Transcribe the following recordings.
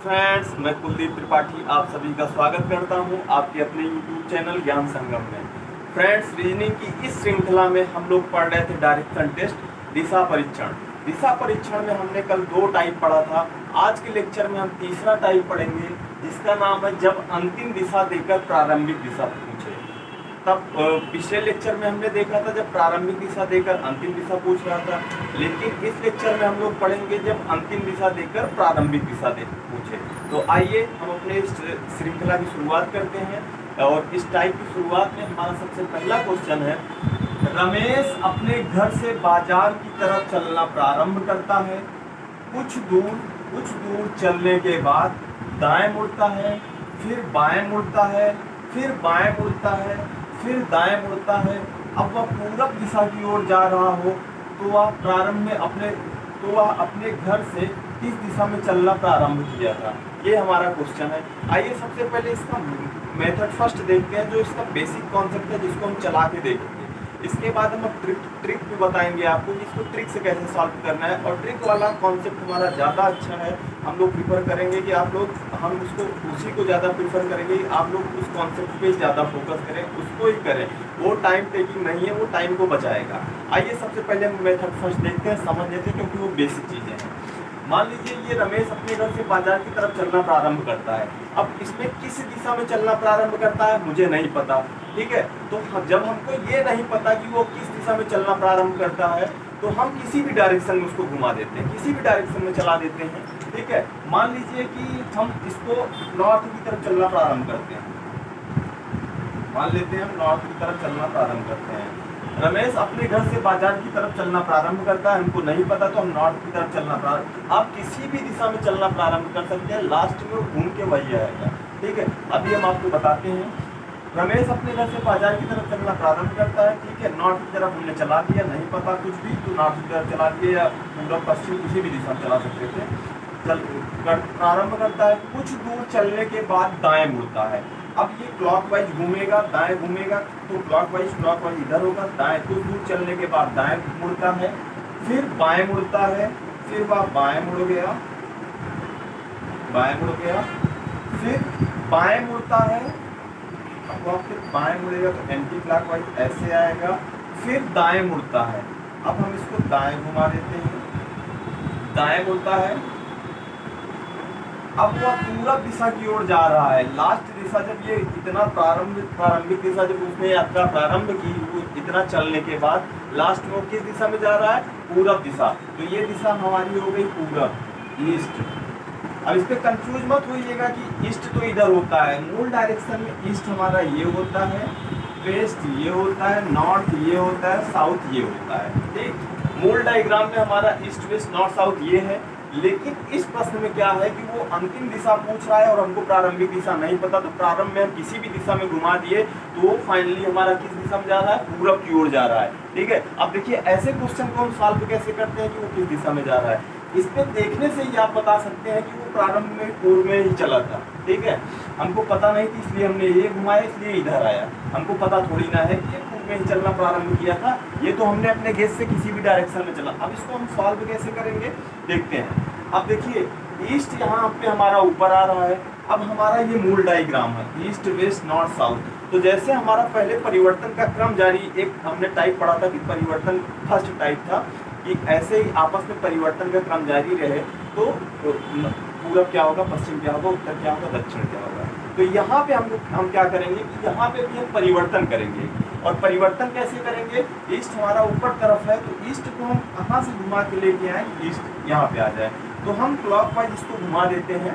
Friends, मैं कुलदीप त्रिपाठी आप सभी का स्वागत करता हूं आपके अपने YouTube चैनल ज्ञान संगम में। फ्रेंड्स, रीजनिंग की इस श्रृंखला में हम लोग पढ़ रहे थे डायरेक्शन टेस्ट, दिशा परीक्षण। दिशा परीक्षण में हमने कल 2 टाइप पढ़ा था। आज के लेक्चर में हम तीसरा टाइप पढ़ेंगे, जिसका नाम है जब अंतिम दिशा देकर प्रारंभिक दिशा पूछे। तब पिछले लेक्चर में हमने देखा था जब प्रारंभिक दिशा देकर अंतिम दिशा पूछ रहा था, लेकिन इस लेक्चर में हम लोग पढ़ेंगे जब अंतिम दिशा देकर प्रारंभिक दिशा पूछे। तो आइए हम अपने इस श्रृंखला की शुरुआत करते हैं। और इस टाइप की शुरुआत में हमारा सबसे पहला क्वेश्चन है, रमेश अपने घर से बाजार की तरफ चलना प्रारंभ करता है। कुछ दूर चलने के बाद दाएं मुड़ता है, फिर बाएं मुड़ता है, फिर बाएं मुड़ता है, फिर दाएं मुड़ता है। अब वह पूरब दिशा की ओर जा रहा हो तो वह अपने घर से किस दिशा में चलना प्रारंभ किया था। ये हमारा क्वेश्चन है। आइए सबसे पहले इसका मेथड फर्स्ट देखते हैं, जो इसका बेसिक कॉन्सेप्ट है, जिसको हम चला के देखेंगे। इसके बाद हम ट्रिक भी बताएंगे आपको कि इसको ट्रिक से कैसे सॉल्व करना है। और ट्रिक वाला कॉन्सेप्ट हमारा ज़्यादा अच्छा है, हम लोग प्रीफर करेंगे कि हम उसको उसी को ज़्यादा प्रीफर करेंगे। आप लोग उस कॉन्सेप्ट पे ज़्यादा फोकस करें, उसको ही करें। वो टाइम टेकिंग नहीं है, वो टाइम को बचाएगा। आइए सबसे पहले हम मेथड फर्स्ट देखते हैं, समझ लेते हैं, क्योंकि वो बेसिक चीज़ें हैं। मान लीजिए ये रमेश अपने घर से बाजार की तरफ चलना प्रारंभ करता है। अब इसमें किस दिशा में चलना प्रारंभ करता है मुझे नहीं पता, ठीक है। तो जब हमको ये नहीं पता कि वो किस दिशा में चलना प्रारंभ करता है, तो हम किसी भी डायरेक्शन में उसको घुमा देते हैं, किसी भी डायरेक्शन में चला देते हैं, ठीक है। मान लीजिए कि हम इसको नॉर्थ की तरफ चलना प्रारंभ करते हैं। मान लेते हैं हम नॉर्थ की तरफ चलना प्रारंभ करते हैं। रमेश अपने घर से बाजार की तरफ चलना प्रारंभ करता है, हमको नहीं पता, तो हम नॉर्थ की तरफ चलना प्रारंभ। आप किसी भी दिशा में चलना प्रारंभ कर सकते हैं, लास्ट में घूम के वही आएगा, ठीक है। अभी हम आपको बताते हैं। रमेश अपने घर से बाजार की तरफ चलना प्रारंभ करता है, ठीक है। नॉर्थ की तरफ हमने चला दिया, नहीं पता कुछ भी, तो नॉर्थ की तरफ चला दिया, या पूर्व पश्चिम किसी भी दिशा में चला सकते थे। प्रारंभ करता है, कुछ दूर चलने के बाद दाएं मुड़ता है। अब ये क्लॉकवाइज घूमेगा, दाएं घूमेगा, तो क्लॉकवाइज इधर होगा। दाएं कुछ दूर चलने के बाद दाएं मुड़ता है, फिर बाएं मुड़ता है, फिर वह बाएं मुड़ गया, फिर बाएं मुड़ता है। अब वह फिर बाएं मुड़ेगा तो एंटी क्लॉकवाइज ऐसे आएगा, फिर दाएं मुड़ता है। अब हम इसको दाएं घुमा देते हैं, दाएं मुड़ता है। अब वह पूरब दिशा की ओर जा रहा है। लास्ट दिशा जब ये इतना प्रारंभिक दिशा जब उसने यात्रा प्रारंभ की, वो इतना चलने के बाद लास्ट में वो किस दिशा में जा रहा है? पूरब दिशा। तो ये दिशा हमारी हो गई पूरब, ईस्ट। अब इस पे कंफ्यूज मत होइएगा कि ईस्ट तो इधर होता है। मूल डायरेक्शन में ईस्ट हमारा ये होता है, वेस्ट ये होता है, नॉर्थ ये होता है, साउथ ये होता है, ठीक। मूल डायग्राम में हमारा ईस्ट वेस्ट नॉर्थ साउथ ये है। लेकिन इस प्रश्न में क्या है कि वो अंतिम दिशा पूछ रहा है और हमको प्रारंभिक दिशा नहीं पता, तो प्रारंभ में हम किसी भी दिशा में घुमा दिए तो वो फाइनली हमारा किस दिशा में जा रहा है? पूरब की ओर जा रहा है, ठीक है। अब देखिए ऐसे क्वेश्चन को हम सॉल्व कैसे करते हैं कि वो किस दिशा में जा रहा है। इस पे देखने से ही आप बता सकते हैं कि वो प्रारंभ में पूर्व में ही चला था, ठीक है। हमको पता नहीं थी इसलिए हमने ये घुमाया, इसलिए इधर आया। हमको पता थोड़ी ना है कि पूर्व में ही चलना प्रारंभ किया था, ये तो हमने अपने गेस से किसी भी डायरेक्शन में चला। अब इसको हम सॉल्व कैसे करेंगे देखते हैं। अब देखिए ईस्ट यहाँ पे हमारा ऊपर आ रहा है। अब हमारा ये मूल डायग्राम है, ईस्ट वेस्ट नॉर्थ साउथ। तो जैसे हमारा पहले परिवर्तन का क्रम जारी, एक हमने टाइप पढ़ा था कि परिवर्तन फर्स्ट टाइप था कि ऐसे ही आपस में परिवर्तन का क्रम जारी रहे तो पूरब क्या होगा, पश्चिम क्या होगा, उत्तर क्या होगा, दक्षिण क्या होगा। तो यहाँ पे हम क्या करेंगे कि यहाँ पे भी हम परिवर्तन करेंगे। और परिवर्तन कैसे करेंगे? ईस्ट हमारा ऊपर तरफ है, तो ईस्ट को हम कहाँ से घुमा के लेके आए, ईस्ट यहाँ पे आ जाए। तो हम क्लॉकवाइज इसको घुमा देते हैं।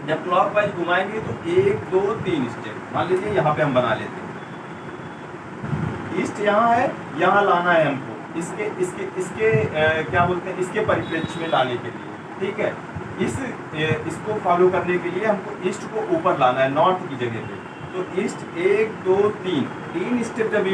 जब क्लॉकवाइज घुमाएंगे तो 1 2 3 स्टेप मान लीजिए यहाँ पे हम बना लेते हैं। ईस्ट यहाँ है, यहाँ लाना है हमको इसके क्या बोलते हैं, इसके परिप्रेक्ष्य में लाने के लिए, ठीक है। इसको फॉलो करने के लिए हमको ईस्ट को ऊपर लाना है, नॉर्थ की जगह पे। तो ईस्ट 1 2 3 स्टेप जब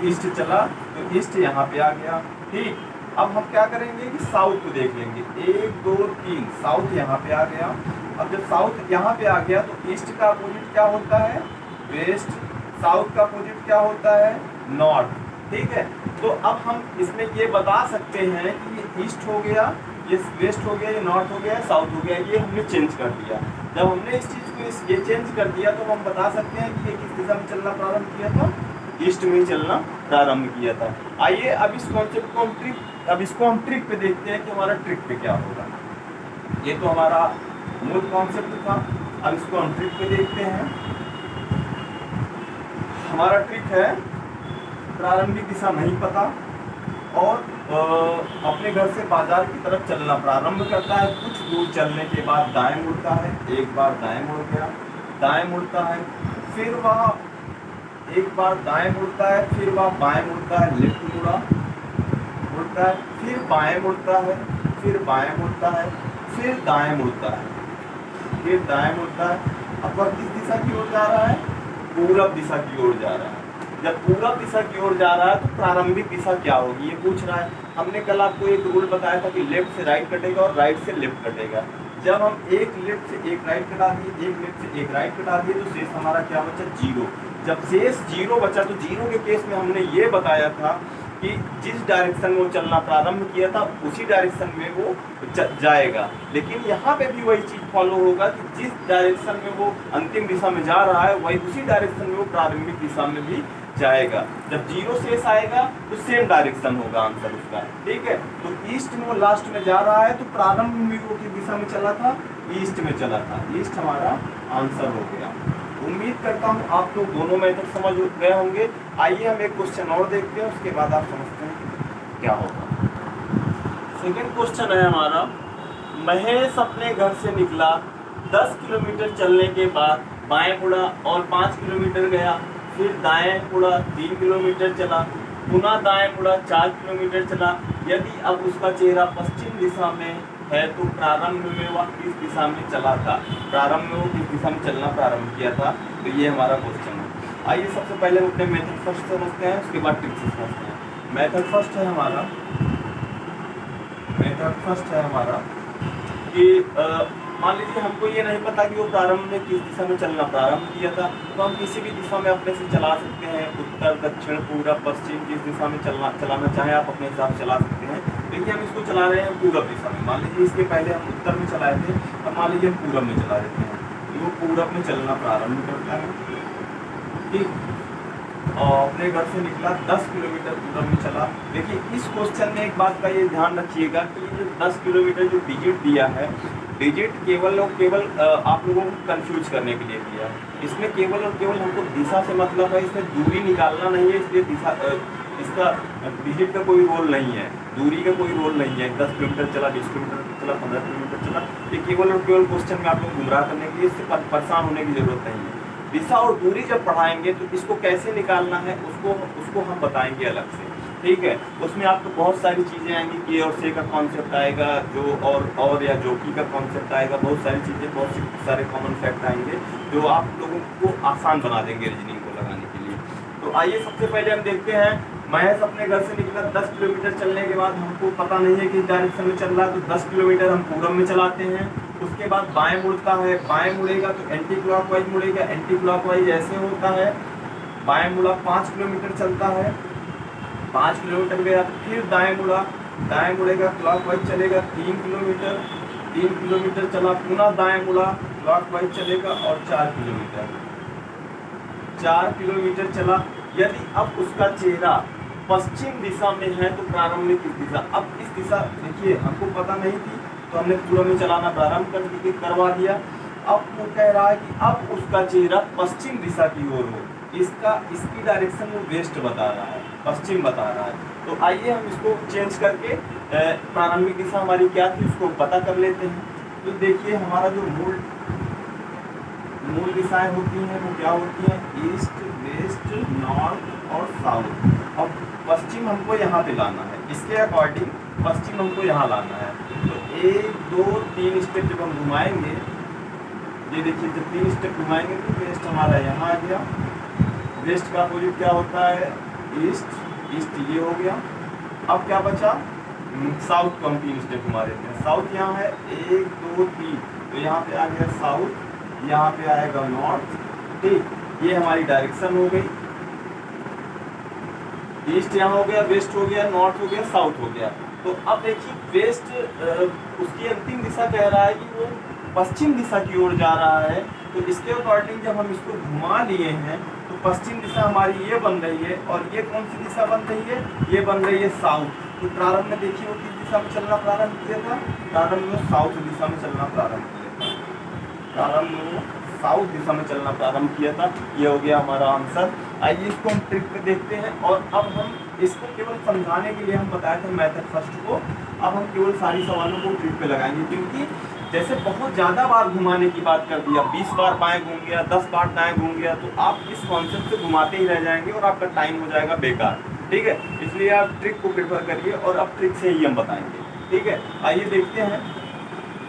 ईस्ट चला तो ईस्ट यहाँ पे आ गया, ठीक। अब हम क्या करेंगे कि साउथ को देख लेंगे। 1 2 3 साउथ यहाँ पे आ गया। अब जब साउथ यहाँ पे आ गया तो ईस्ट का अपोजिट क्या होता है? वेस्ट। साउथ का अपोजिट क्या होता है? नॉर्थ, ठीक है। तो अब हम इसमें ये बता सकते हैं कि ये ईस्ट हो गया, ये वेस्ट हो गया, ये नॉर्थ हो गया, साउथ हो गया, ये हमने चेंज कर दिया। जब हमने इस चीज़ को ये चेंज कर दिया तो हम बता सकते हैं कि ये किस दिशा में चलना प्रारंभ किया था, ईस्ट में ही चलना प्रारंभ किया था। आइए अब इस कॉन्सेप्ट को हम ट्रिक पे देखते हैं कि हमारा ट्रिक पे क्या होगा। ये तो हमारा मूल कॉन्सेप्ट था, अब इसको हम ट्रिक पे देखते हैं। हमारा ट्रिक है प्रारंभिक दिशा नहीं पता और अपने घर से बाजार की तरफ चलना प्रारंभ करता है। कुछ दूर चलने के बाद दाएं मुड़ता है, एक बार दाएं मुड़ गया, दाएं मुड़ता है, फिर वह एक बार दाएं मुड़ता है, फिर वह बाएं मुड़ता है, लेफ्ट मुड़ता है, फिर बाएं मुड़ता है, फिर बाएं मुड़ता है, फिर दाएं मुड़ता है, फिर दाएं मुड़ता है। अब वह किस दिशा की ओर जा रहा है, पूरब दिशा की ओर जा रहा है। जब पूरब दिशा की ओर जा रहा है तो प्रारंभिक दिशा क्या होगी ये पूछ रहा है। हमने कल आपको एक रूल बताया था कि लेफ्ट से राइट कटेगा और राइट से लेफ्ट कटेगा। जब हम एक लेफ्ट से एक राइट कटा दिए, एक लेफ्ट से एक राइट कटा दिए तो शेष हमारा क्या बचा, जीरो। जब शेष जीरो बचा तो जीरो के केस में हमने ये बताया था कि जिस डायरेक्शन में वो चलना प्रारंभ किया था उसी डायरेक्शन में वो जाएगा। लेकिन यहाँ पे भी वही चीज़ फॉलो होगा कि जिस डायरेक्शन में वो अंतिम दिशा में जा रहा है वही उसी डायरेक्शन में वो प्रारंभिक दिशा में भी जाएगा। जब जीरो शेष आएगा तो सेम डायरेक्शन होगा आंसर उसका, ठीक है। तो ईस्ट में वो लास्ट में जा रहा है तो प्रारंभ में वो किस दिशा में चला था, ईस्ट में चला था। ईस्ट हमारा आंसर हो गया। उम्मीद करता हूँ आप लोग दोनों मेथड समझ गए होंगे। आइए हम एक क्वेश्चन और देखते हैं, उसके बाद आप समझते हैं क्या होगा। सेकंड क्वेश्चन है हमारा, महेश अपने घर से निकला, 10 किलोमीटर चलने के बाद बाएं मुड़ा और 5 किलोमीटर गया, फिर दाएं मुड़ा 3 किलोमीटर चला, पुनः दाएं मुड़ा 4 किलोमीटर चला। यदि अब उसका चेहरा पश्चिम दिशा में है तो प्रारंभ में वह किस दिशा में चला था, प्रारंभ में वो किस दिशा में चलना प्रारंभ किया था। तो ये हमारा क्वेश्चन है। आइए सबसे पहले हम अपने मेथड फर्स्ट समझते हैं, उसके बाद ट्रिक से समझते हैं। मेथड फर्स्ट है हमारा कि मान लीजिए हमको ये नहीं पता कि वो प्रारंभ में किस दिशा में चलना प्रारंभ किया था, तो हम किसी भी दिशा में अपने से चला सकते हैं, उत्तर दक्षिण पूरब पश्चिम, जिस दिशा में चलाना चाहें आप अपने हिसाब से चला सकते हैं। देखिए हम इसको चला रहे हैं पूरब दिशा में, मान लीजिए इसके पहले हम उत्तर में चलाए थे, अब मान लीजिए हम पूरब में चला देते हैं, तो वो पूरब में चलना प्रारंभ करता है, ठीक। और अपने घर से निकला 10 किलोमीटर पूरब में चला। देखिए इस क्वेश्चन में एक बात का ये ध्यान रखिएगा कि जो 10 किलोमीटर जो डिजिट दिया है, डिजिट केवल और केवल आप लोगों को कंफ्यूज करने के लिए दिया है। इसमें केवल और केवल हमको दिशा से मतलब है, इसमें दूरी निकालना नहीं है, इसलिए दिशा इसका डिजिट का कोई रोल नहीं है, दूरी का कोई रोल नहीं है। 10 किलोमीटर चला, 20 किलोमीटर चला, 15 किलोमीटर चला, ये केवल और केवल क्वेश्चन में आप लोग गुमराह करने के लिए, इससे परेशान होने की जरूरत नहीं है। दिशा और दूरी जब पढ़ाएंगे तो इसको कैसे निकालना है उसको हम बताएंगे अलग से, ठीक है। उसमें आपको बहुत सारी चीज़ें आएंगी, के और से का कॉन्सेप्ट आएगा, जो और या जो की का कॉन्सेप्ट आएगा, बहुत सारी चीज़ें, बहुत सारे कॉमन फैक्ट आएंगे जो आप लोगों को आसान बना देंगे रीजनिंग को लगाने के लिए। तो आइए सबसे पहले हम देखते हैं, महेश अपने घर से निकला, 10 किलोमीटर चलने के बाद हमको पता नहीं है कि डायरेक्शन में चल रहा है, तो 10 किलोमीटर हम पूरब में चलाते हैं। उसके बाद बाएं मुड़ता है, बाएं मुड़ेगा तो एंटी क्लॉकवाइज मुड़ेगा, एंटी क्लॉकवाइज ऐसे होता है, बाएं मुड़ा 5 किलोमीटर चलता है, 5 किलोमीटर गया तो फिर दाएं मुड़ा, दाएं मुड़ेगा क्लॉकवाइज चलेगा 3 किलोमीटर, 3 किलोमीटर चला, पुनः दाएं मुड़ा क्लॉकवाइज चलेगा और 4 किलोमीटर चला। यदि अब उसका चेहरा पश्चिम दिशा में है तो प्रारंभ में किस दिशा, अब इस दिशा देखिए हमको पता नहीं थी तो हमने पूरब में चलाना प्रारंभ करवा दिया। अब वो कह रहा है कि अब उसका चेहरा पश्चिम दिशा की ओर हो, इसकी डायरेक्शन वो वेस्ट बता रहा है, पश्चिम बता रहा है। तो आइए हम इसको चेंज करके प्रारंभिक दिशा हमारी क्या थी उसको पता कर लेते हैं। तो देखिए हमारा जो मूल दिशाएं होती हैं वो क्या होती हैं, ईस्ट, वेस्ट, नॉर्थ और साउथ। अब पश्चिम हमको यहाँ पे लाना है, इसके अकॉर्डिंग पश्चिम हमको यहाँ लाना है। तो 1 2 3 स्टेप जब हम घुमाएंगे, ये देखिए जब 3 स्टेप घुमाएंगे तो वेस्ट हमारा यहाँ आ गया, वेस्ट का अपोजिट क्या होता है, ईस्ट, ईस्ट ये हो गया। अब क्या बचा, साउथ को हम 3 स्टेप घुमा देते हैं, साउथ यहाँ है 1 2 3, तो यहाँ पे आ गया साउथ, यहाँ पे आएगा नॉर्थ, ठीक। ये हमारी डायरेक्शन हो गई, ईस्ट यहाँ हो गया, वेस्ट हो गया, नॉर्थ हो गया, साउथ हो गया। तो अब देखिए वेस्ट उसकी अंतिम दिशा कह रहा है कि वो पश्चिम दिशा की ओर जा रहा है। तो इसके अकॉर्डिंग जब हम इसको घुमा लिए हैं तो पश्चिम दिशा हमारी ये बन रही है, और ये कौन सी दिशा बन रही है, ये बन रही है साउथ। तो प्रारंभ में देखिए वो किस दिशा में चलना प्रारंभ किया था, प्रारंभ में साउथ दिशा में चलना प्रारंभ किया था, प्रारंभ में साउथ दिशा में चलना प्रारंभ किया था। ये हो गया हमारा आंसर। आइए इसको हम ट्रिक पे देखते हैं, और अब हम इसको केवल समझाने के लिए हम बताए थे मेथड फर्स्ट को, अब हम केवल सारी सवालों को ट्रिक पे लगाएंगे, क्योंकि जैसे बहुत ज़्यादा बार घुमाने की बात कर दिया, 20 बार बाएं घूम गया, 10 बार दाएं घूम गया, तो आप इस कॉन्सेप्ट से घुमाते ही रह जाएंगे और आपका टाइम हो जाएगा बेकार। ठीक है, इसलिए आप ट्रिक को प्रेफर करिए और अब ट्रिक से ही हम बताएंगे। ठीक है, आइए देखते हैं।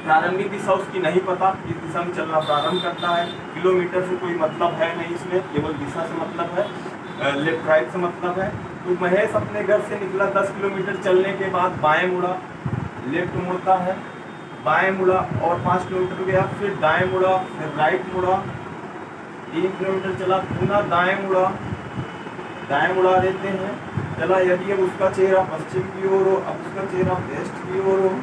प्रारंभिक दिशा उसकी नहीं पता, किस दिशा में चलना प्रारंभ करता है। किलोमीटर से कोई मतलब है नहीं, इसमें केवल दिशा से मतलब है, लेफ्ट राइट से मतलब है। तो महेश अपने घर से निकला, 10 किलोमीटर चलने के बाद बाएं मुड़ा, लेफ्ट मुड़ता है, बाएं मुड़ा और 5 किलोमीटर गया, फिर दाएं मुड़ा, फिर राइट मुड़ा, 3 किलोमीटर चला, पुनः दाएं मुड़ा, दाएं मुड़ा देते हैं। चला, यदि अब उसका चेहरा पश्चिम की ओर हो, अब उसका चेहरा वेस्ट की ओर हो,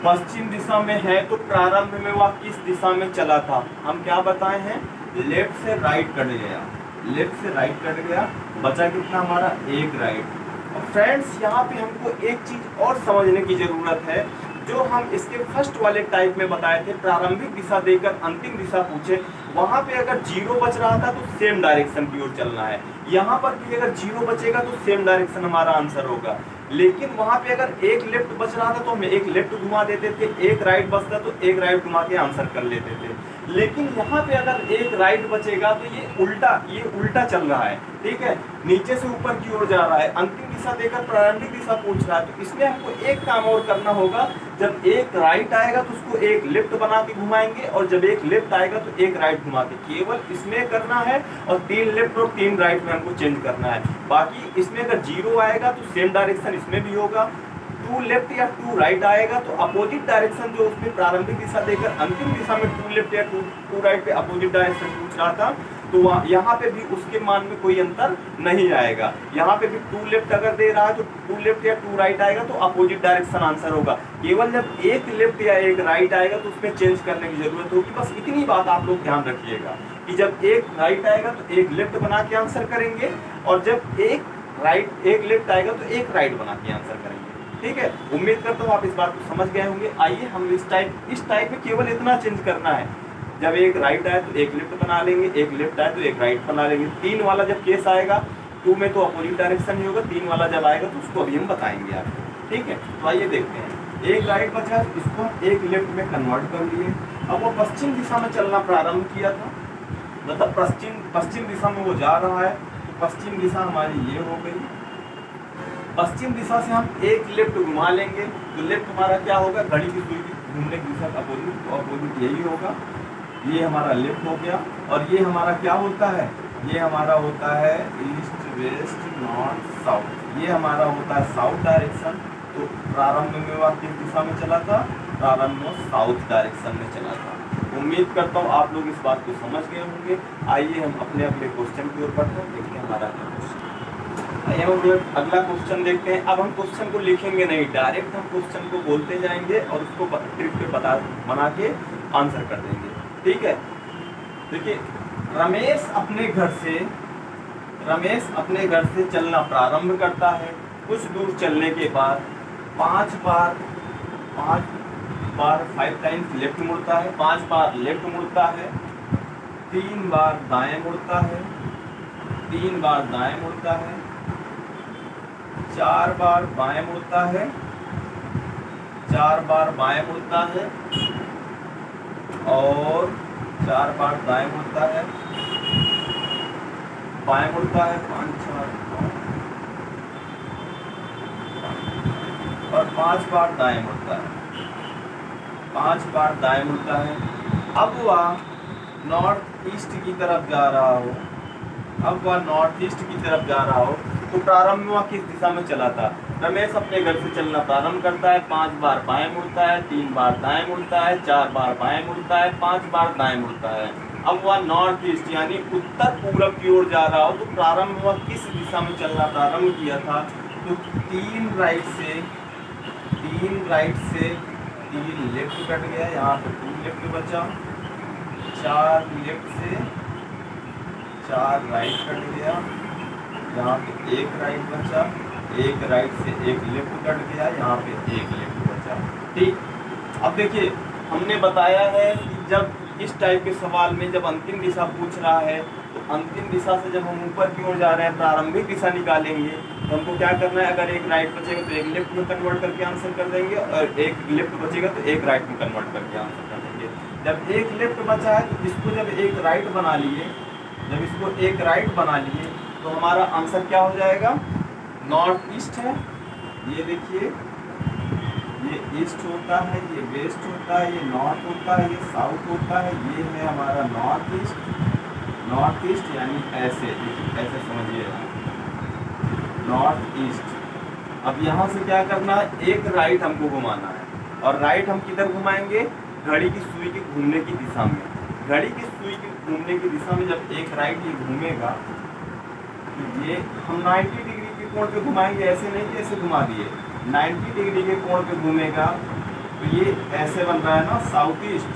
पश्चिम दिशा में है, तो प्रारंभ में वह किस दिशा में चला था, हम क्या बताए हैं, लेफ्ट से राइट कट गया, लेफ्ट से राइट कट गया, बचा कितना हमारा, एक राइट। और फ्रेंड्स यहाँ पे हमको एक चीज और समझने की जरूरत है, जो हम इसके फर्स्ट वाले टाइप में बताए थे, प्रारंभिक दिशा देकर अंतिम दिशा पूछे, वहां पे अगर 0 बच रहा था तो सेम डायरेक्शन की ओर चलना है। यहाँ पर भी अगर 0 बचेगा तो सेम डायरेक्शन हमारा आंसर होगा। लेकिन वहां पे अगर एक लेफ्ट बच रहा था तो हम एक लेफ्ट घुमा देते थे, एक राइट बचता तो एक राइट घुमा के आंसर कर लेते थे। लेकिन यहाँ पे अगर एक राइट बचेगा तो ये उल्टा चल रहा है। ठीक है, नीचे से ऊपर की ओर जा रहा है, अंतिम दिशा देकर प्रारंभिक दिशा पूछ रहा है। तो इसमें हमको एक काम और करना होगा, जब एक राइट आएगा तो उसको एक लेफ्ट बना के घुमाएंगे, और जब एक लेफ्ट आएगा तो एक राइट घुमा के, केवल इसमें करना है। और 3 लेफ्ट और 3 राइट में हमको चेंज करना है। बाकी इसमें अगर 0 आएगा तो सेम डायरेक्शन इसमें भी होगा, 2 लेफ्ट या 2 राइट आएगा तो अपोजिट डायरेक्शन जो उसमें प्रारंभिक दिशा देकर अंतिम दिशा में 2 लेफ्ट या 2 राइट पे अपोजिट डायरेक्शन पूछ रहा था, तो यहाँ पे भी उसके मान में कोई अंतर नहीं आएगा। यहाँ पे भी 2 लेफ्ट अगर दे रहा है तो 2 लेफ्ट या 2 राइट आएगा तो अपोजिट डायरेक्शन आंसर होगा। केवल जब एक लेफ्ट या एक राइट आएगा तो उसमें चेंज करने की जरूरत होगी। बस इतनी बात आप लोग ध्यान रखिएगा कि जब एक राइट आएगा तो एक लेफ्ट बना के आंसर करेंगे, और जब एक लेफ्ट आएगा तो एक राइट बना के आंसर करेंगे। ठीक है, उम्मीद करता हूँ आप इस बात को समझ गए होंगे। आइए हम इस टाइप में केवल इतना चेंज करना है, जब एक राइट आए तो एक लेफ्ट बना लेंगे, एक लेफ्ट आए तो एक राइट बना लेंगे। 3 वाला जब केस आएगा, 2 में तो अपोजिट डायरेक्शन ही होगा, 3 वाला जब आएगा तो उसको अभी हम बताएंगे आपको। ठीक है, तो आइए देखते हैं। एक राइट बचा, इसको हम एक लेफ्ट में कन्वर्ट कर लिए। अब वो पश्चिम दिशा में चलना प्रारंभ किया था, मतलब पश्चिम दिशा में वो जा रहा है, तो पश्चिम दिशा हमारी ये हो गई। पश्चिम दिशा से हम एक लेफ्ट घुमा लेंगे, तो लेफ्ट हमारा क्या होगा, घड़ी की सुई घूमने की दिशा अपोजिट, तो अपोजिट यही होगा। ये हमारा लेफ्ट हो गया, और ये हमारा क्या होता है, ये हमारा होता है ईस्ट वेस्ट नॉर्थ साउथ, ये हमारा होता है साउथ डायरेक्शन। तो प्रारंभ में वह किस दिशा में चला था, प्रारंभ में साउथ डायरेक्शन में चला था। उम्मीद करता हूँ आप लोग इस बात को समझ गए होंगे। आइए हम अपने अगले क्वेश्चन की ओर बढ़ते हैं, देखते हैं हमारा अगला क्वेश्चन। आइए हम अगला क्वेश्चन देखते हैं। अब हम क्वेश्चन को लिखेंगे नहीं, डायरेक्ट हम क्वेश्चन को बोलते जाएंगे और उसको ट्रिक पे बना के आंसर कर देंगे। ठीक है, देखिए, रमेश अपने घर से चलना प्रारंभ करता है। कुछ दूर चलने के बाद 5 बार 5 टाइम्स लेफ्ट मुड़ता है, 5 बार लेफ्ट मुड़ता है, 3 बार दाएं मुड़ता है, 3 बार दाएं मुड़ता है, 4 बार बाएं मुड़ता है, 4 बार बाएं मुड़ता है, और 4 बार दाएं मुड़ता है, बाएं मुड़ता है, 5 4 9, और 5 बार दाएं मुड़ता है, 5 बार दाएं मुड़ता है। अब वह नॉर्थ ईस्ट की तरफ जा रहा हो, तो प्रारंभ में वह किस दिशा में चला था। रमेश अपने घर से चलना प्रारंभ करता है, 5 बार बाएं मुड़ता है, 3 बार दाएं मुड़ता है, 4 बार बाएं मुड़ता है, 5 बार दाएं मुड़ता है। अब वह नॉर्थ ईस्ट यानी उत्तर पूरब की ओर जा रहा हो, तो प्रारंभ में वह किस दिशा में चलना प्रारंभ किया था। तो तीन राइट से तीन लेफ्ट कट गया, यहाँ पे 2 लेफ्ट बचा, 4 लेफ्ट से 4 राइट कट गया, यहाँ पे 1 राइट बचा, 1 राइट से 1 लेफ्ट कट गया, यहाँ पे 1 लेफ्ट बचा। ठीक, अब देखिए हमने बताया है कि जब इस टाइप के सवाल में जब अंतिम दिशा पूछ रहा है तो अंतिम दिशा से जब हम ऊपर की ओर जा रहे हैं प्रारंभिक दिशा निकालेंगे तो हमको क्या करना है, अगर 1 राइट बचेगा तो 1 लेफ्ट में कन्वर्ट करके आंसर कर देंगे, और 1 लेफ्ट बचेगा तो 1 राइट में कन्वर्ट करके आंसर कर देंगे। जब 1 लेफ्ट बचा है तो इसको जब 1 राइट बना लिए, जब इसको 1 राइट बना लिए तो हमारा आंसर क्या हो जाएगा, नॉर्थ ईस्ट है। ये देखिए, ये ईस्ट होता है, ये वेस्ट होता है, ये नॉर्थ होता है, ये साउथ होता है, ये है हमारा नॉर्थ ईस्ट यानी ऐसे, ऐसे समझिए नॉर्थ ईस्ट। अब यहाँ से क्या करना है, 1 राइट हमको घुमाना है, और राइट हम किधर घुमाएंगे, घड़ी की सुई के घूमने की दिशा में। घड़ी की सुई के घूमने की दिशा में जब 1 राइट ये घूमेगा तो ये हम 90 डिग्री के कोण पे घुमाएंगे, ऐसे नहीं कि ऐसे घुमा दिए, 90 डिग्री के कोण पे घूमेगा तो ये ऐसे बन रहा है ना साउथ ईस्ट,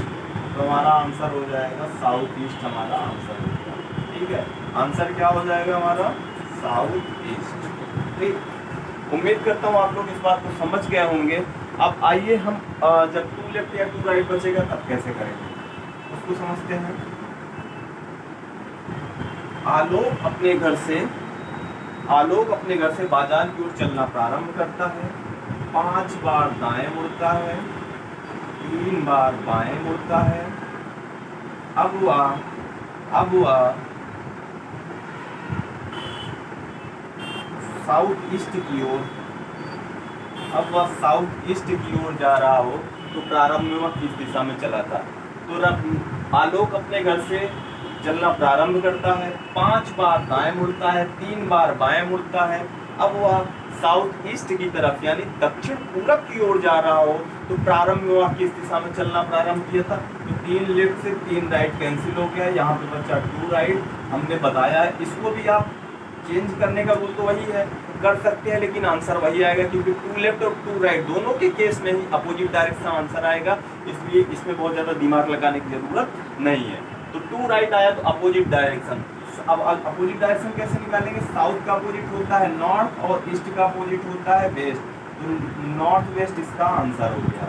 तो हमारा आंसर हो जाएगा साउथ ईस्ट, हमारा आंसर हो जाएगा। ठीक है, आंसर क्या हो जाएगा हमारा, साउथ ईस्ट। ठीक, उम्मीद करता हूँ आप लोग इस बात को समझ गए होंगे। अब आइए हम जब 2 लेफ्ट या 2 राइट बचेगा तब कैसे करेंगे उसको समझते हैं। आलोक अपने घर से बाजार की ओर चलना प्रारंभ करता है, 5 बार दाएं मुड़ता है, 3 बार बाएं मुड़ता है। अब वह साउथ ईस्ट की ओर जा रहा हो तो प्रारंभ में वह किस दिशा में चला था। तो आलोक अपने घर से चलना प्रारंभ करता है, 5 बार दाएं मुड़ता है, 3 बार बाएं मुड़ता है। अब वह साउथ ईस्ट की तरफ यानी दक्षिण पूरब की ओर जा रहा हो तो प्रारंभ में वह किस दिशा में चलना प्रारंभ किया था। तो 3 लेफ्ट से 3 राइट कैंसिल हो गया, यहाँ पे बचा 2 राइट। हमने बताया है, इसको भी आप चेंज करने का रूल तो वही है, कर सकते हैं, लेकिन आंसर वही आएगा क्योंकि 2 लेफ्ट और 2 राइट दोनों के केस में ही अपोजिट डायरेक्शन आंसर आएगा, इसलिए इसमें बहुत ज़्यादा दिमाग लगाने की जरूरत नहीं है। तो 2 राइट आया तो अपोजिट डायरेक्शन। अब अपोजिट डायरेक्शन कैसे निकालेंगे, साउथ का अपोजिट होता है नॉर्थ और ईस्ट का अपोजिट होता है वेस्ट, तो नॉर्थ वेस्ट इसका आंसर हो गया,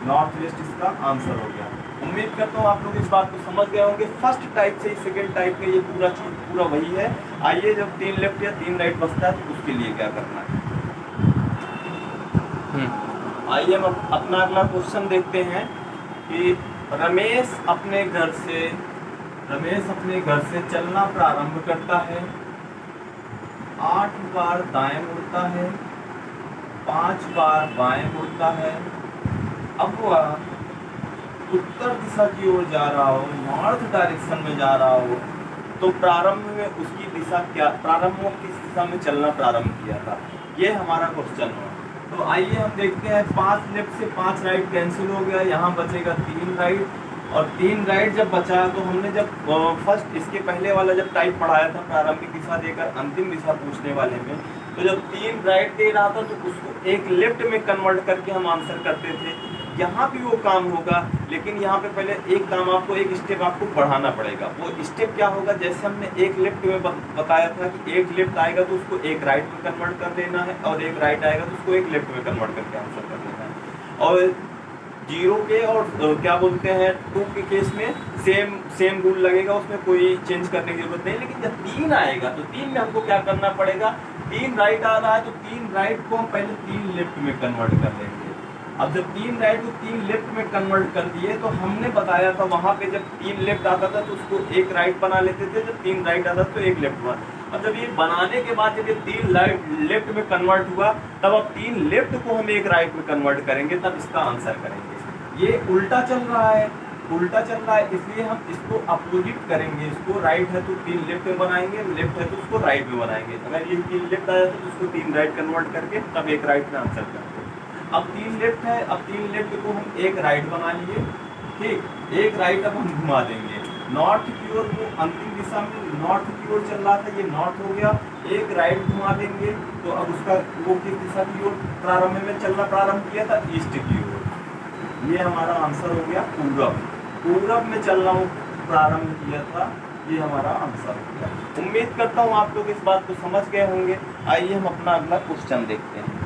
नॉर्थ वेस्ट इसका आंसर हो गया। उम्मीद करता हूँ आप लोग इस बात को समझ गए होंगे। फर्स्ट टाइप से सेकंड टाइप में ये पूरा चीज पूरा वही है। आइए जब 3 लेफ्ट या 3 राइट बचता है तो उसके लिए क्या करना है। आइए हम अपना अगला क्वेश्चन देखते हैं कि रमेश अपने घर से चलना प्रारंभ करता है, 8 बार दाएं मुड़ता है, 5 बार बाएं मुड़ता है। अब वह उत्तर दिशा की ओर जा रहा हो, नॉर्थ डायरेक्शन में जा रहा हो, तो प्रारंभ में उसकी दिशा क्या, प्रारंभ में किस दिशा में चलना प्रारंभ किया था, ये हमारा क्वेश्चन है। तो आइए हम देखते हैं, 5 लेफ्ट से 5 राइट कैंसिल हो गया, यहाँ बचेगा 3 राइट, और 3 राइट जब बचा तो हमने जब फर्स्ट इसके पहले वाला जब टाइप पढ़ाया था प्रारंभिक दिशा देकर अंतिम दिशा पूछने वाले में, तो जब 3 राइट दे रहा था तो उसको 1 लेफ्ट में कन्वर्ट करके हम आंसर करते थे। यहाँ भी वो काम होगा, लेकिन यहाँ पे पहले एक काम आपको, एक स्टेप आपको बढ़ाना पड़ेगा। वो स्टेप क्या होगा, जैसे हमने 1 लेफ्ट में बताया था कि 1 लेफ्ट आएगा तो उसको 1 राइट में कन्वर्ट कर देना है, और 1 राइट आएगा तो उसको 1 लेफ्ट में कन्वर्ट करके आंसर कर देना है। और 0 के और क्या बोलते हैं 2 के केस में सेम रूल लगेगा, उसमें कोई चेंज करने की जरूरत नहीं। लेकिन जब 3 आएगा तो 3 में हमको क्या करना पड़ेगा, 3 राइट आ रहा है तो 3 राइट को हम पहले 3 लेफ्ट में कन्वर्ट कर देंगे। अब जब 3 राइट को 3 लेफ्ट में कन्वर्ट कर दिए तो हमने बताया था वहाँ पे जब 3 लेफ्ट आता था तो उसको 1 राइट बना लेते थे, जब 3 राइट आता था तो 1 लेफ्ट बना। और जब ये बनाने के बाद जब ये 3 लेफ्ट में कन्वर्ट हुआ तब अब 3 लेफ्ट को हम 1 राइट में कन्वर्ट करेंगे, तब इसका आंसर करेंगे। ये उल्टा चल रहा है, इसलिए हम इसको अपोजिट करेंगे। इसको राइट है तो 3 लेफ्ट में बनाएंगे, लेफ्ट है तो उसको राइट में बनाएंगे। अगर ये 3 लेफ्ट आया तो उसको 3 राइट कन्वर्ट करके तब 1 राइट में आंसर करेंगे। अब 3 लेफ्ट है, अब 3 लेफ्ट को हम 1 राइट बना लिए, ठीक, 1 राइट अब हम घुमा देंगे। नॉर्थ की ओर, वो अंतिम दिशा में नॉर्थ की ओर चल रहा था, ये नॉर्थ हो गया, एक राइट घुमा देंगे तो अब उसका वो किस दिशा की ओर प्रारंभ में चलना प्रारंभ किया था, ईस्ट की ओर। ये हमारा आंसर हो गया पूरब, पूरब में चलना प्रारंभ किया था, ये हमारा आंसर हो गया। उम्मीद करता हूँ आप लोग इस बात को समझ गए होंगे। आइए हम अपना अगला क्वेश्चन देखते हैं।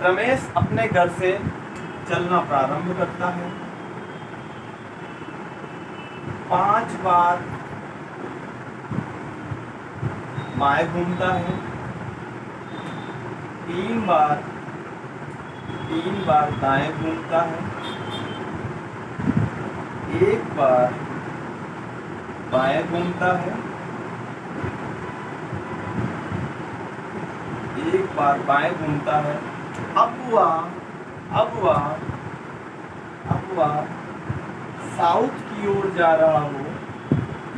रमेश अपने घर से चलना प्रारंभ करता है, 5 बार बाएं घूमता है, 3 बार दाएं घूमता है, 1 बार बाएं घूमता है, 1 बार बाएं घूमता है। अब वह साउथ की ओर जा रहा हो,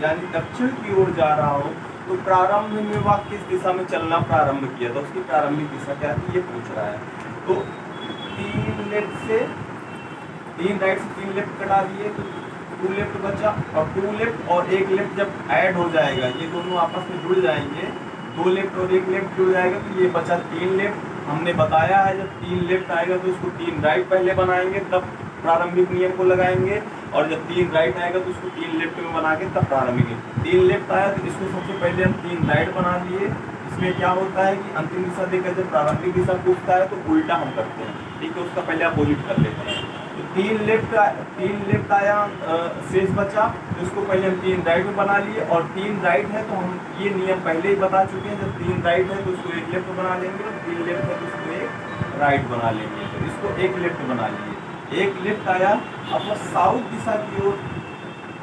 यानी दक्षिण की ओर जा रहा हो, तो प्रारंभ में वह किस दिशा में चलना प्रारंभ किया था, उसकी प्रारंभिक दिशा क्या थी, ये पूछ रहा है। तो 3 लेफ्ट से 3 राइट से 3 लेफ्ट कटा दिए तो 2 लेफ्ट बचा, और 2 लेफ्ट और 1 लेफ्ट जब ऐड हो जाएगा, ये दोनों आपस में जुड़ जाएंगे, 2 लेफ्ट और 1 लेफ्ट जुड़ जाएगा तो ये बचा 3 लेफ्ट। हमने बताया है जब 3 लेफ्ट आएगा तो उसको 3 राइट पहले बनाएंगे, तब प्रारंभिक नियम को लगाएंगे, और जब 3 राइट आएगा तो उसको 3 लेफ्ट में बना के तब प्रारंभिक। 3 लेफ्ट आया तो इसको सबसे पहले हम 3 राइट बना लिए। इसमें क्या होता है कि अंतिम दिशा देकर जब प्रारंभिक दिशा पूछता है तो उल्टा हम करते हैं, ठीक है, उसका पहले अपोजिट कर लेते हैं। तो 3 लेफ्ट आया, शेष बचा, तो इसको पहले हम 3 राइट में बना लिए, और 3 राइट है तो हम ये नियम पहले ही बता चुके हैं, जब 3 राइट है तो उसको 1 लेफ्ट बना लेंगे, और 3 लेफ्ट है तो उसको 1 राइट बना लेंगे, तो इसको 1 लेफ्ट बना लिए। 1 लेफ्ट आया, अब वो साउथ दिशा की ओर,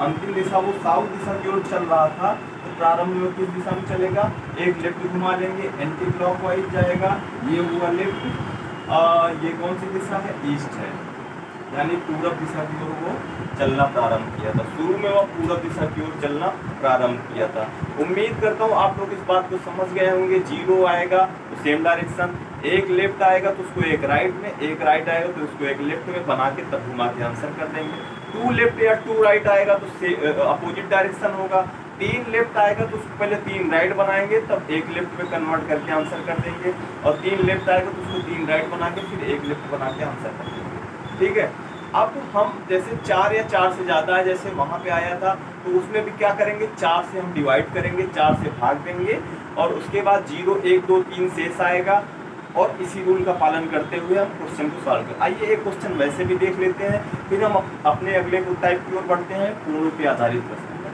अंतिम दिशा वो साउथ दिशा की ओर चल रहा था, तो प्रारंभ में किस दिशा में चलेगा, 1 लेफ्ट घुमा लेंगे, एंटी क्लॉकवाइज जाएगा, ये हुआ लेफ्ट। ये कौन सी दिशा है, ईस्ट है, यानी पूरब दिशा की ओर वो चलना प्रारंभ किया था। शुरू में वो पूरब दिशा की ओर चलना प्रारंभ किया था। उम्मीद करता हूँ आप लोग इस बात को समझ गए होंगे। 0 आएगा तो सेम डायरेक्शन, 1 लेफ्ट आएगा तो उसको 1 राइट में, 1 राइट आएगा तो उसको 1 लेफ्ट में बना के तब घुमा के आंसर कर देंगे। 2 लेफ्ट या 2 राइट आएगा तो अपोजिट डायरेक्शन होगा। 3 लेफ्ट आएगा तो उसको पहले 3 राइट बनाएंगे, तब 1 लेफ्ट में कन्वर्ट करके आंसर कर देंगे, और 3 लेफ्ट आएगा तो उसको 3 राइट बना के फिर 1 लेफ्ट बना के आंसर कर देंगे, ठीक है। अब हम जैसे 4 या 4 से ज़्यादा है, जैसे वहाँ पे आया था, तो उसमें भी क्या करेंगे, 4 से हम डिवाइड करेंगे, 4 से भाग देंगे, और उसके बाद 0, 1, 2, 3 शेष आएगा, और इसी रूल का पालन करते हुए हम क्वेश्चन को सॉल्व करें। आइए एक क्वेश्चन वैसे भी देख लेते हैं, फिर हम अपने अगले टाइप की ओर बढ़ते हैं, पूर्ण पे आधारित प्रश्न पर।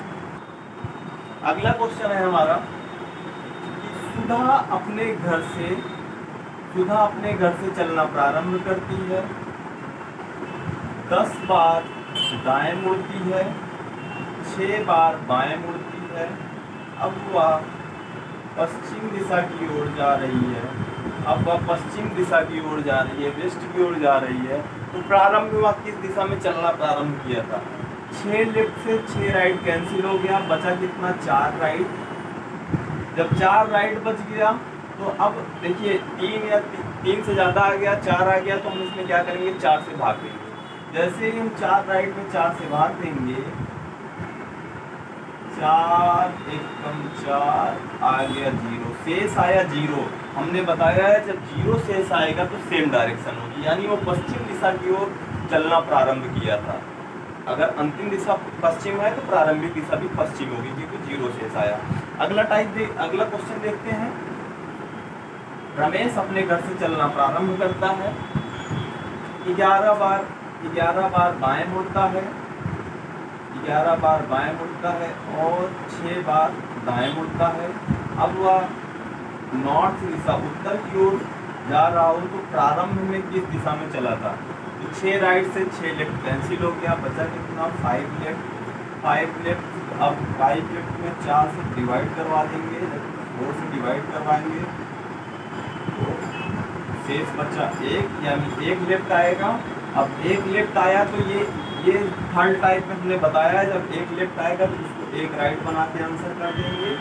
अगला क्वेश्चन है हमारा, सुधा अपने घर से चलना प्रारंभ करती है, 10 बार दाएं मुड़ती है, 6 बार बाएं मुड़ती है। अब वह पश्चिम दिशा की ओर जा रही है, वेस्ट की ओर जा रही है, तो प्रारंभ में वह किस दिशा में चलना प्रारंभ किया था। 6 लेफ्ट से 6 राइट कैंसिल हो गया, बचा कितना, 4 राइट। जब 4 राइट बच गया तो अब देखिए 3 से ज़्यादा आ गया, 4 आ गया, तो हम इसमें क्या करेंगे, 4 से भाग देंगे। जैसे ही हम 4 राइट में 4 से भाग देंगे, 4 एकम 4 आ गया 0, शेष आया 0। हमने बताया है जब 0 शेष आएगा तो सेम डायरेक्शन होगी, यानी वो पश्चिम दिशा की ओर चलना प्रारंभ किया था। अगर अंतिम दिशा पश्चिम है तो प्रारंभिक दिशा भी पश्चिम होगी, क्योंकि 0 शेष आया। अगला क्वेश्चन देखते हैं। रमेश अपने घर से चलना प्रारंभ करता है, 11 बार बाएं मुड़ता है, 11 बार बाएं मुड़ता है, और 6 बार दाएं मुड़ता है। अब वह नॉर्थ दिशा, उत्तर की ओर जा रहा हो, तो प्रारंभ में किस दिशा में चला था, तो 6 राइट से 6 लेफ्ट कैंसिल हो गया, बचा कितना, 5 लेफ्ट। अब 5 लेफ्ट में 4 से डिवाइड करवा देंगे, 4 से डिवाइड करवाएंगे तो शेष बचा 1, यानी 1 लेफ्ट आएगा। अब 1 लेफ्ट आया तो ये थर्ड टाइप में हमने बताया है, जब 1 लेफ्ट आएगा तो उसको 1 राइट बना के आंसर कर देंगे।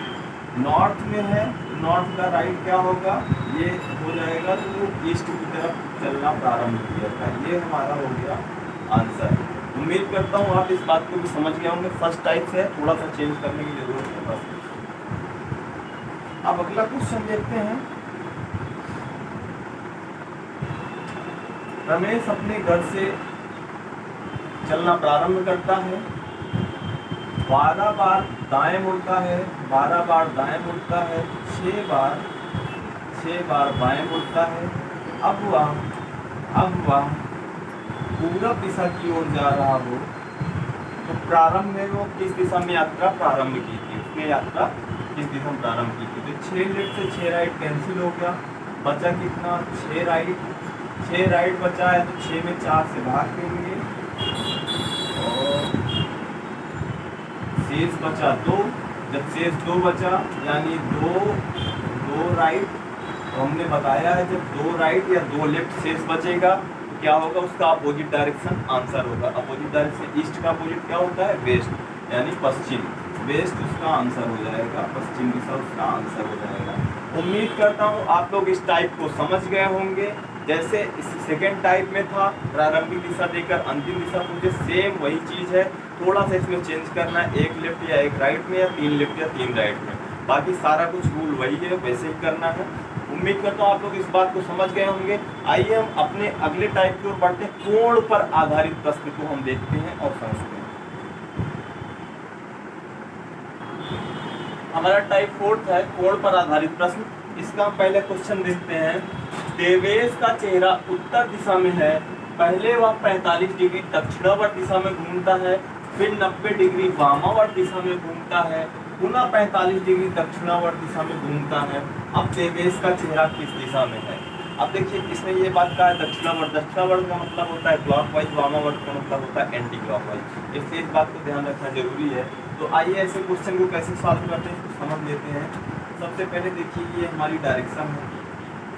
नॉर्थ में है, नॉर्थ का राइट क्या होगा, ये हो जाएगा तो वो ईस्ट की तरफ चलना प्रारंभ किया था। ये हमारा हो गया आंसर। उम्मीद करता हूँ आप इस बात को भी समझ गए होंगे। फर्स्ट टाइप से थोड़ा सा चेंज करने की जरूरत है बस। अब अगला क्वेश्चन देखते हैं। रमेश अपने घर से चलना प्रारंभ करता है, 12 बार दाएं मुड़ता है, 12 बार दाएं मुड़ता है, 6 बार बाएं मुड़ता है। अब वह पूरब दिशा की ओर जा रहा हो तो प्रारंभ में वो किस दिशा में यात्रा प्रारंभ की थी, उसने यात्रा किस दिशा में प्रारंभ की थी। तो 6 लेफ्ट से 6 राइट कैंसिल हो गया, बचा कितना 6 राइट बचा है। तो 6 में 4 से भाग देंगे और शेष बचा 2। जब शेष 2 बचा यानी 2 राइट, तो हमने बताया है जब 2 राइट या 2 लेफ्ट शेष बचेगा तो क्या होगा, उसका अपोजिट डायरेक्शन आंसर होगा। अपोजिट डायरेक्शन ईस्ट का अपोजिट क्या होता है, वेस्ट, यानी पश्चिम। वेस्ट उसका आंसर हो जाएगा, पश्चिम दिशा उसका आंसर हो जाएगा। उम्मीद करता हूँ आप लोग इस टाइप को समझ गए होंगे। जैसे इस सेकेंड टाइप में था प्रारंभिक दिशा देकर अंतिम दिशा पूछे, सेम वही चीज़ है। थोड़ा सा इसमें चेंज करना है, 1 लेफ्ट या 1 राइट में, या 3 लेफ्ट या 3 राइट में। बाकी सारा कुछ रूल वही है, वैसे ही करना है। उम्मीद करता हूँ आप लोग इस बात को समझ गए होंगे। आइए हम अपने अगले टाइप की ओर बढ़ते हैं। कोण पर आधारित प्रश्न को हम देखते हैं और समझते हैं। हमारा टाइप 4 है कोण पर आधारित प्रश्न। इसका पहले क्वेश्चन देखते हैं। देवेश का चेहरा उत्तर दिशा में है, पहले वह 45 डिग्री दक्षिणावर्त दिशा में घूमता है, फिर 90 डिग्री वामावर्त दिशा में घूमता है, पुनः 45 डिग्री दक्षिणावर्त दिशा में घूमता है। अब देवेश का चेहरा किस दिशा में है। अब देखिए इसमें ये बात का है दक्षिणावर्त। दक्षिणावर्त का मतलब होता है क्लॉकवाइज, वामावर्त का मतलब होता है एंटी क्लॉकवाइज। इसलिए इस बात को ध्यान रखना जरूरी है। तो आइए ऐसे क्वेश्चन को कैसे सॉल्व करते हैं इसको समझ लेते हैं। सबसे पहले देखिए ये हमारी डायरेक्शन है,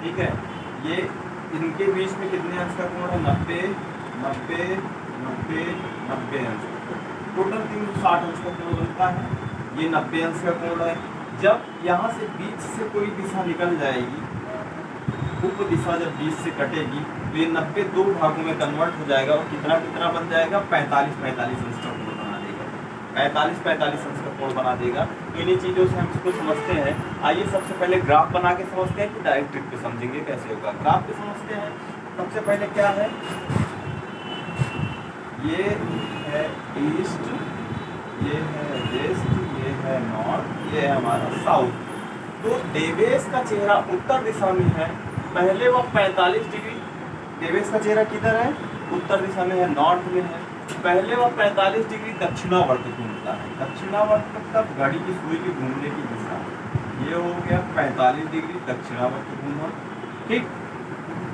ठीक है। ये इनके बीच में कितने अंश का कोण है, 90 90 90 90 अंश। टोटल 360 अंश का कोण बनता है। ये 90 अंश का कोण है। जब यहाँ से बीच से कोई दिशा निकल जाएगी, उप दिशा जब बीच से कटेगी तो ये 90 दो भागों में कन्वर्ट हो जाएगा और कितना कितना बन जाएगा, 45 45 अंश का कोण बना देगा। 45 45 अंश का कोण बना देगा। तो इन्हीं चीज़ों से हम इसको समझते हैं। आइए सबसे पहले ग्राफ बना के समझते हैं कि डायरेक्ट ट्रिक पे समझेंगे कैसे होगा। ग्राफ पे समझते हैं। सबसे पहले क्या है, ये है ईस्ट, ये है वेस्ट, ये है नॉर्थ, ये है हमारा साउथ। तो देवेश का चेहरा उत्तर दिशा में है, पहले वह 45 डिग्री, देवेश का चेहरा किधर है, उत्तर दिशा में है, नॉर्थ में है। पहले वह 45 डिग्री दक्षिणावर्त घूमता है। दक्षिणावर्त मतलब घड़ी की सुई की घूमने की दिशा। ये हो गया 45 डिग्री दक्षिणावर्त घूमा, ठीक।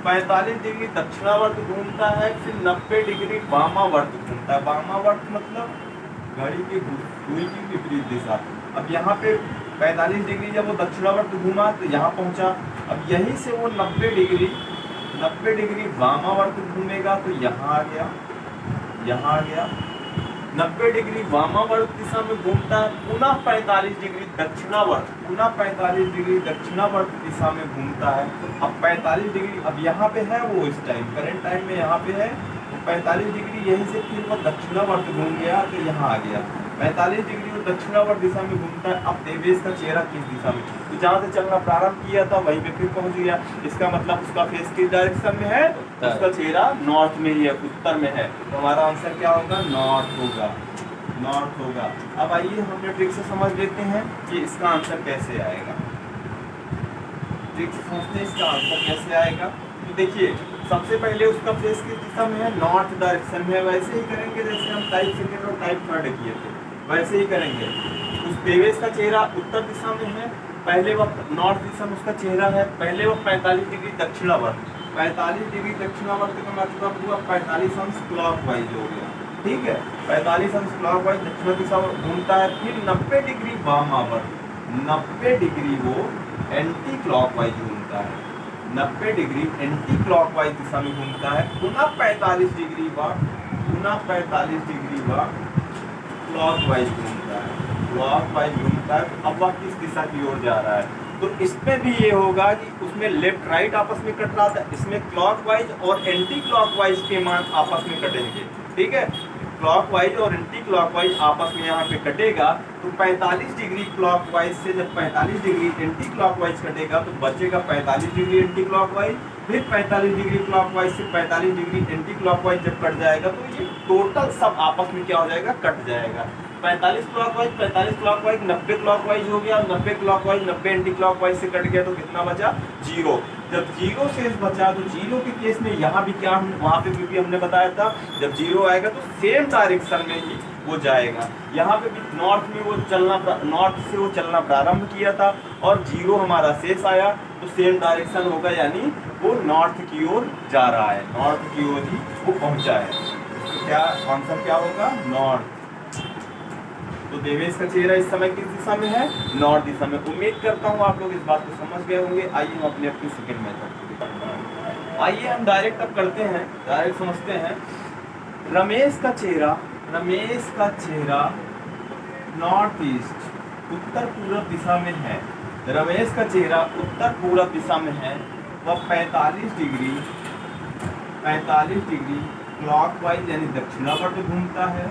45 डिग्री दक्षिणावर्त घूमता है, फिर 90 डिग्री वामावर्त घूमता है। वामावर्त मतलब घड़ी की सुई की विपरीत दिशा। अब यहाँ पे 45 डिग्री जब वो दक्षिणावर्त घूमा तो यहाँ पहुँचा। अब यहीं से वो 90 डिग्री वामावर्त घूमेगा तो यहाँ आ गया, यहाँ आ गया। 90 डिग्री वामावर्त दिशा में घूमता है, पुनः 45 डिग्री दक्षिणावर्त, पुनः 45 डिग्री दक्षिणावर्त दिशा में घूमता है। अब 45 डिग्री अब यहाँ पे है वो, इस टाइम करंट टाइम में यहाँ पे है, तो 45 डिग्री यहीं से फिर वो दक्षिणावर्त घूम गया तो यहाँ आ गया। 45 डिग्री वो दक्षिणावर्त दिशा में घूमता है। अब देवेश का चेहरा किस दिशा में, तो जहाँ से चलना प्रारंभ किया था वहीं पे फिर पहुंच गया। इसका मतलब उसका फेस किस डायरेक्शन में है, उसका चेहरा नॉर्थ में ही है, उत्तर में है। तो हमारा आंसर क्या होगा, नॉर्थ होगा, नॉर्थ होगा। अब आइए हम ट्रिक से समझ लेते हैं कि इसका आंसर कैसे आएगा। ट्रिक से समझते हैं इसका आंसर कैसे आएगा। तो देखिए सबसे पहले उसका फेस किस दिशा में है, नॉर्थ डायरेक्शन में। वैसे ही करेंगे जैसे हम टाइप सेकेंड और टाइप थर्ड किए थे, वैसे ही करेंगे। उस देवेश का चेहरा उत्तर दिशा में है, पहले वह नॉर्थ दिशा में उसका चेहरा है, पहले वह 45 डिग्री दक्षिणावर्त, 45 डिग्री दक्षिणावर्त का मतलब हुआ 45 अंश क्लॉकवाइज हो गया, ठीक है। 45 अंश क्लॉकवाइज दक्षिण दिशा घूमता है। फिर 90 डिग्री वामावर्त, 90 डिग्री वो एंटी क्लॉकवाइज घूमता है, 90 डिग्री एंटी क्लॉकवाइज दिशा में घूमता है। पुनः 45 डिग्री व क्लॉकवाइज घूमता है, क्लॉकवाइज घूमता है। अब वह किस दिशा की ओर जा रहा है, तो इसमें भी ये होगा कि उसमें लेफ्ट राइट आपस में कट रहा था, इसमें क्लॉकवाइज और एंटी क्लॉकवाइज के मान आपस में कटेंगे। ठीक है, क्लॉकवाइज और एंटी क्लॉकवाइज आपस में यहाँ पे कटेगा तो 45 डिग्री क्लॉकवाइज से जब 45 डिग्री एंटी क्लॉकवाइज कटेगा तो बचेगा 45 डिग्री एंटी क्लॉकवाइज, फिर 45 डिग्री क्लॉकवाइज से 45 डिग्री एंटी क्लॉकवाइज जब कट जाएगा तो ये टोटल सब आपस में क्या हो जाएगा, कट जाएगा। 45 क्लॉकवाइज 90 क्लॉकवाइज हो गया, 90 क्लॉकवाइज 90 एंटी क्लॉकवाइज से कट गया तो कितना बचा, 0। जब 0 शेष बचा तो 0 के केस में यहाँ भी क्या, वहाँ पे भी हमने बताया था जब 0 आएगा तो सेम डायरेक्शन में ही वो जाएगा। यहाँ पे भी नॉर्थ में वो नॉर्थ से वो चलना प्रारंभ किया था और 0 हमारा शेष आया तो सेम डायरेक्शन होगा, यानी वो नॉर्थ की ओर जा रहा है, नॉर्थ की ओर ही वो पहुंचा है। तो क्या आंसर क्या होगा, नॉर्थ। तो देवेश का चेहरा इस समय किस दिशा में है, नॉर्थ दिशा में। उम्मीद करता हूँ आप लोग इस बात को समझ गए होंगे। आइए हम अपने सेकंड मेथड, आइए हम डायरेक्ट अब करते हैं, डायरेक्ट समझते हैं। रमेश का चेहरा नॉर्थ ईस्ट उत्तर पूर्व दिशा में है। रमेश का चेहरा उत्तर पूर्व दिशा में है, वह 45 डिग्री क्लॉकवाइज यानी दक्षिणावर्त घूमता है,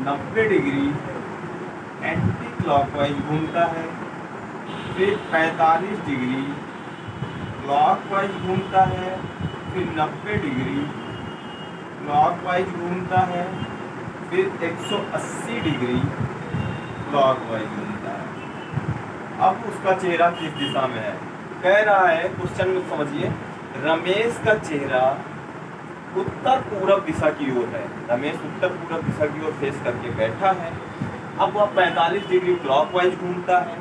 90 डिग्री एंटी क्लॉकवाइज घूमता है, फिर 45 डिग्री क्लॉकवाइज घूमता है, फिर 90 डिग्री क्लॉकवाइज घूमता है, फिर 180 डिग्री क्लॉकवाइज घूमता है। अब उसका चेहरा किस दिशा में है, कह रहा है क्वेश्चन में समझिए, रमेश का चेहरा उत्तर पूर्व दिशा की ओर है। रमेश उत्तर पूर्व दिशा की ओर फेस करके बैठा है। अब वह 45 डिग्री क्लॉकवाइज घूमता है,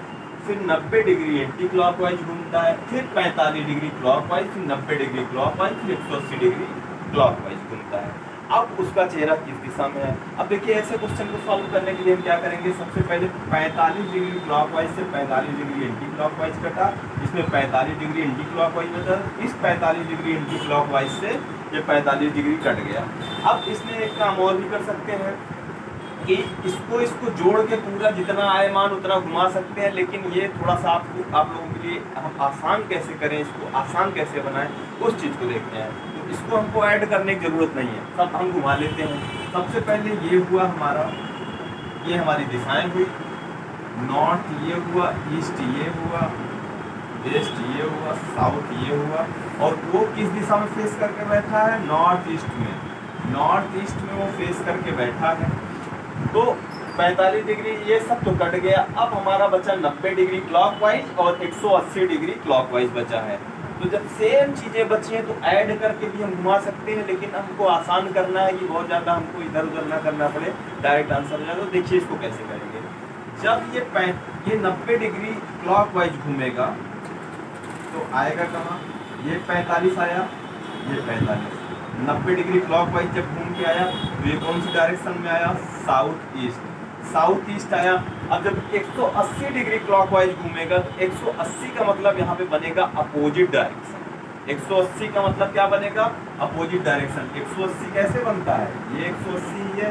फिर 90 डिग्री एंटी क्लॉकवाइज घूमता है, फिर 45 डिग्री क्लॉकवाइज, फिर 90 डिग्री क्लॉकवाइज, फिर 180 डिग्री क्लॉकवाइज घूमता है। अब उसका चेहरा किस दिशा में है। अब देखिए ऐसे क्वेश्चन को सॉल्व करने के लिए हम क्या करेंगे, सबसे पहले 45 डिग्री क्लॉकवाइज से 45 डिग्री एंटी क्लॉकवाइज कटा, इसमें 45 डिग्री एंटी क्लॉकवाइज बचा, इस 45 डिग्री एंटी क्लॉकवाइज से ये 45 डिग्री कट गया। अब इसमें एक काम और भी कर सकते हैं कि इसको जोड़ के पूरा जितना आए मान उतना घुमा सकते हैं, लेकिन ये थोड़ा सा आप लोगों के लिए हम आसान कैसे करें, इसको आसान कैसे बनाएं उस चीज़ को देखते हैं। तो इसको हमको ऐड करने की ज़रूरत नहीं है, सब हम घुमा लेते हैं। सबसे पहले ये हुआ हमारा, ये हमारी दिशाएं हुई, नॉर्थ ये हुआ, ईस्ट ये हुआ, वेस्ट ये हुआ, साउथ ये हुआ, और वो किस दिशा में फेस करके बैठा है, नॉर्थ ईस्ट में। नॉर्थ ईस्ट में वो फेस करके बैठा है। तो 45 डिग्री ये सब तो कट गया। अब हमारा बचा 90 डिग्री क्लॉकवाइज और 180 डिग्री क्लॉकवाइज बचा है। तो जब सेम चीज़ें बची हैं तो ऐड करके भी हम घुमा सकते हैं, लेकिन हमको आसान करना है कि बहुत ज़्यादा हमको इधर उधर ना करना पड़े, डायरेक्ट आंसर हो जाए। तो देखिए इसको कैसे करेंगे। जब ये 90 डिग्री क्लॉकवाइज घूमेगा तो आएगा कहाँ, ये 45 आया, ये 45, 90 डिग्री क्लॉकवाइज जब घूम के आया तो ये कौन सी डायरेक्शन में आया, साउथ ईस्ट आया। अब जब 180 डिग्री क्लॉकवाइज घूमेगा तो 180 का मतलब यहाँ पे बनेगा अपोजिट डायरेक्शन। 180 का मतलब क्या बनेगा, अपोजिट डायरेक्शन। 180 कैसे बनता है, ये 180 ही है,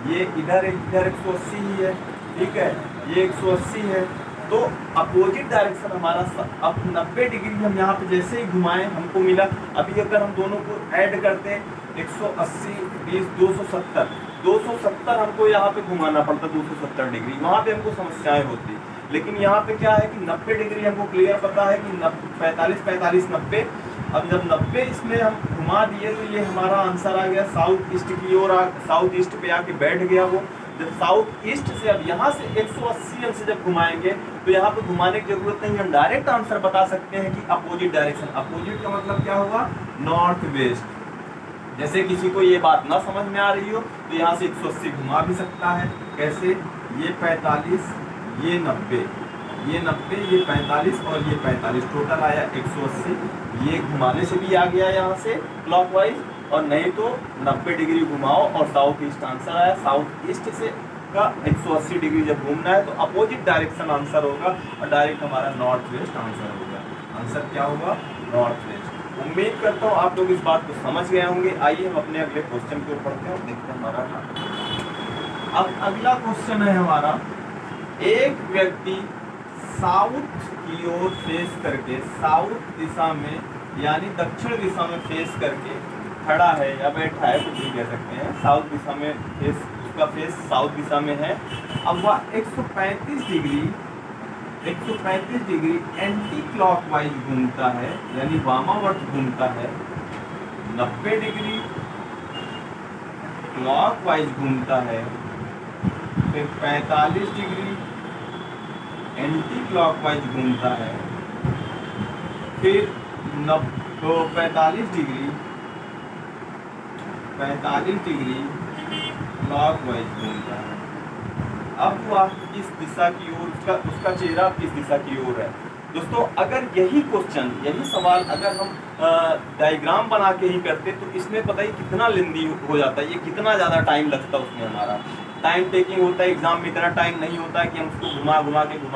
ये इधर 180 ही है, ठीक है, ये 180 है। तो अपोजिट डायरेक्शन हमारा अब 90 डिग्री हम यहाँ पे जैसे ही घुमाएं हमको मिला। अभी अगर हम दोनों को ऐड करते हैं 180 20 270 हमको यहाँ पे घुमाना पड़ता, 270 डिग्री, वहाँ पे हमको समस्याएं होती। लेकिन यहाँ पे क्या है कि 90 डिग्री हमको क्लियर पता है कि 45 90। अब जब 90 इसमें हम घुमा दिए तो ये हमारा आंसर आ गया साउथ ईस्ट की ओर, साउथ ईस्ट पे आके बैठ गया वो। जब साउथ ईस्ट से अब यहाँ से 180 से जब घुमाएंगे तो यहाँ पे घुमाने की जरूरत नहीं, हम डायरेक्ट आंसर बता सकते हैं कि अपोजिट डायरेक्शन। अपोजिट का मतलब क्या होगा, नॉर्थ वेस्ट। जैसे किसी को ये बात ना समझ में आ रही हो तो यहाँ से 180 घुमा भी सकता है। कैसे, ये 45 ये 90, ये 90 ये 45 और ये 45, टोटल आया 180। ये घुमाने से भी आ गया यहाँ से क्लॉकवाइज, और नहीं तो 90 डिग्री घुमाओ और साउथ ईस्ट आंसर आया। साउथ ईस्ट से का 180 डिग्री जब घूमना है तो अपोजिट डायरेक्शन आंसर होगा और डायरेक्ट हमारा नॉर्थ वेस्ट आंसर होगा। आंसर क्या होगा, नॉर्थ वेस्ट। उम्मीद करता हूँ आप लोग इस बात को समझ गए होंगे। आइए हम अपने अगले क्वेश्चन को पढ़ते हैं और देखते हैं हमारा। अब अगला क्वेश्चन है हमारा, एक व्यक्ति साउथ की ओर फेस करके, साउथ दिशा में यानी दक्षिण दिशा में फेस करके खड़ा है या बैठा है, कुछ भी कह सकते हैं, साउथ दिशा में फेस, उसका फेस साउथ दिशा में है। अब वह 135 डिग्री एंटी क्लॉकवाइज घूमता है यानी वामावर्त घूमता है, 90 डिग्री क्लॉकवाइज घूमता है, फिर 45 डिग्री एंटी क्लॉकवाइज घूमता है, फिर 45 डिग्री क्लॉकवाइज घूमता है। अब वह किस दिशा की ओर, उसका चेहरा किस दिशा की ओर है। दोस्तों अगर यही क्वेश्चन, यही सवाल अगर हम डायग्राम बना के ही करते तो इसमें पता ही कितना लेंदी हो जाता है, ये कितना ज़्यादा टाइम लगता है, उसमें हमारा टाइम टेकिंग होता है। एग्जाम में इतना टाइम नहीं होता है कि हम उसको घुमा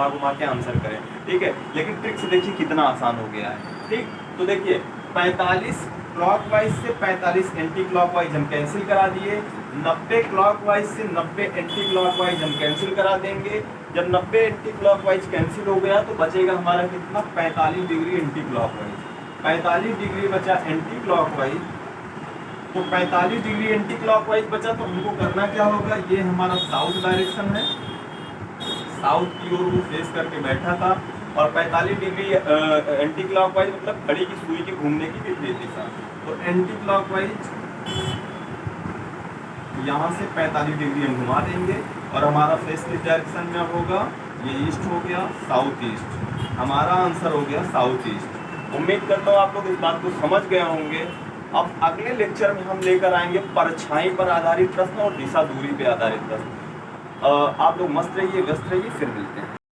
घुमा के आंसर करें, ठीक है। लेकिन ट्रिक से देखिए कितना आसान हो गया है, ठीक। तो देखिए 45 क्लॉकवाइज से 45 एंटी क्लॉकवाइज हम कैंसिल करा दिए, 90 क्लॉकवाइज से 90 एंटी क्लॉकवाइज हम कैंसिल करा देंगे। जब 90 एंटी क्लॉकवाइज कैंसिल हो गया तो बचेगा हमारा कितना, 45 डिग्री एंटी क्लॉकवाइज। 45 डिग्री बचा एंटी क्लॉकवाइज, तो 45 डिग्री एंटी क्लॉकवाइज बचा तो हमको करना क्या होगा, ये हमारा साउथ डायरेक्शन है, साउथ की ओर वो फेस करके बैठा था, और 45 डिग्री एंटी क्लॉकवाइज मतलब घड़ी की सुई के घूमने की विपरीत दिशा। तो एंटी क्लॉकवाइज यहाँ से 45 डिग्री हम घुमा देंगे और हमारा फेस किस डायरेक्शन में होगा, ये ईस्ट हो गया, साउथ ईस्ट। हमारा आंसर हो गया साउथ ईस्ट। उम्मीद करता हूँ आप लोग इस बात को समझ गए होंगे। अब अगले लेक्चर में हम लेकर आएंगे परछाई पर आधारित प्रश्न और दिशा दूरी पे आधारित प्रश्न। आप लोग मस्त रहिए, व्यस्त रहिए, फिर मिलते हैं।